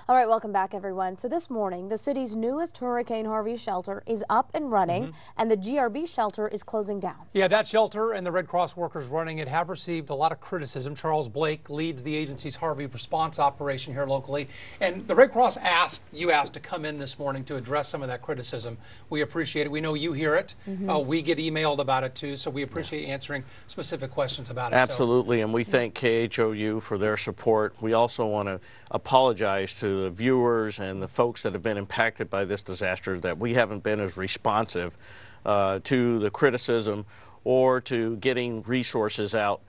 All right, welcome back, everyone. So this morning, the city's newest Hurricane Harvey shelter is up and running, and the GRB shelter is closing down. Yeah, that shelter and the Red Cross workers running it have received a lot of criticism. Charles Blake leads the agency's Harvey response operation here locally, and the Red Cross asked to come in this morning to address some of that criticism. We appreciate it. We know you hear it. We get emailed about it too, so we appreciate answering specific questions about it. Absolutely, and we thank KHOU for their support. We also want to apologize to the viewers and the folks that have been impacted by this disaster that we haven't been as responsive to the criticism or to getting resources out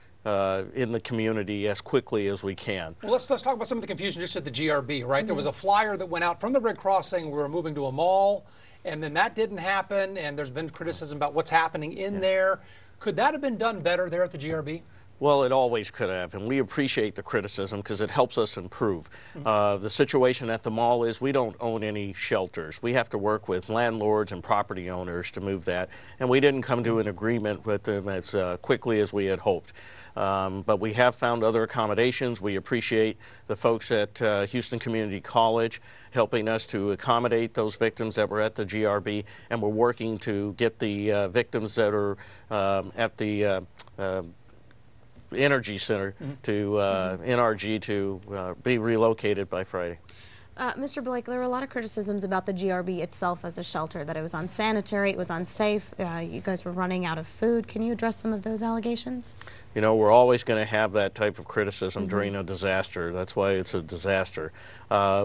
in the community as quickly as we can. Well, let's talk about some of the confusion just at the GRB, right? There was a flyer that went out from the Red Cross saying we were moving to a mall, and then that didn't happen, and there's been criticism about what's happening in there. Could that have been done better there at the GRB? Well, it always could have, and we appreciate the criticism because it helps us improve. The situation at the mall is we don't own any shelters. We have to work with landlords and property owners to move that, and we didn't come to an agreement with them as quickly as we had hoped. But we have found other accommodations. We appreciate the folks at Houston Community College helping us to accommodate those victims that were at the GRB, and we're working to get the victims that are at the Energy Center to NRG to be relocated by Friday. Mr. Blake, there were a lot of criticisms about the GRB itself as a shelter, that it was unsanitary, it was unsafe, you guys were running out of food. Can you address some of those allegations? You know, we're always going to have that type of criticism during a disaster. That's why it's a disaster.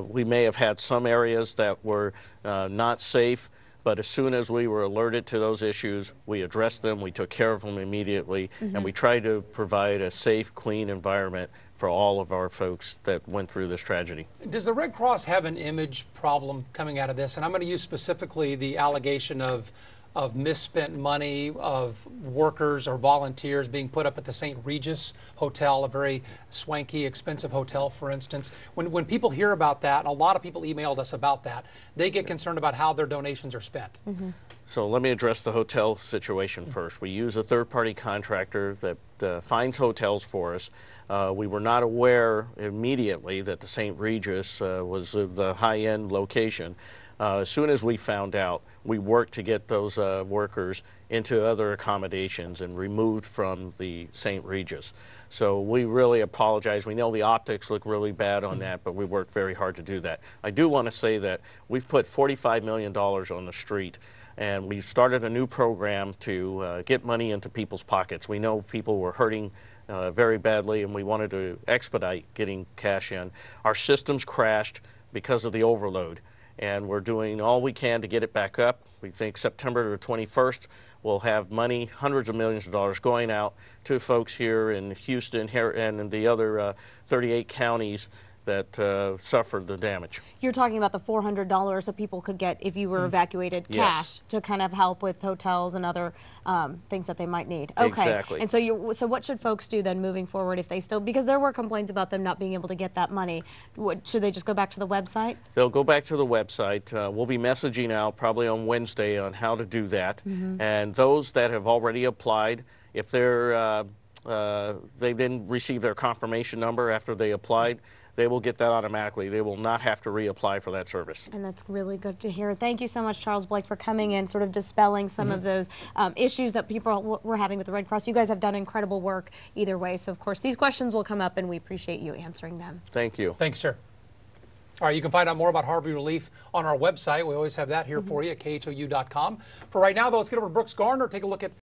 We may have had some areas that were not safe, but as soon as we were alerted to those issues, we addressed them, we took care of them immediately, and we tried to provide a safe, clean environment for all of our folks that went through this tragedy. Does the Red Cross have an image problem coming out of this? And I'm going to use specifically the allegation of misspent money, of workers or volunteers being put up at the St. Regis Hotel, a very swanky, expensive hotel, for instance. When people hear about that, and a lot of people emailed us about that, they get concerned about how their donations are spent. So let me address the hotel situation first. We use a third-party contractor that finds hotels for us. We were not aware immediately that the St. Regis was the high-end location. As soon as we found out, we worked to get those workers into other accommodations and removed from the St. Regis. So we really apologize. We know the optics look really bad on that, but we worked very hard to do that. I do want to say that we've put $45 million on the street, and we started a new program to get money into people's pockets. We know people were hurting very badly, and we wanted to expedite getting cash in. Our systems crashed because of the overload, and we're doing all we can to get it back up. We think September the 21st we'll have money, hundreds of millions of dollars, going out to folks here in Houston and in the other 38 counties that suffered the damage. You're talking about the $400 that people could get if you were evacuated cash to kind of help with hotels and other things that they might need. Okay. Exactly. And so what should folks do then moving forward if they still, because there were complaints about them not being able to get that money, should they just go back to the website? They'll go back to the website. We'll be messaging out probably on Wednesday on how to do that. And those that have already applied, if they're they didn't receive their confirmation number after they applied, they will get that automatically. They will not have to reapply for that service. And that's really good to hear. Thank you so much, Charles Blake, for coming in, sort of dispelling some of those issues that people were having with the Red Cross. You guys have done incredible work either way. So, of course, these questions will come up, and we appreciate you answering them. Thank you. Thank you, sir. All right, you can find out more about Harvey Relief on our website. We always have that here for you at khou.com. For right now, though, let's get over to Brooks Garner, take a look at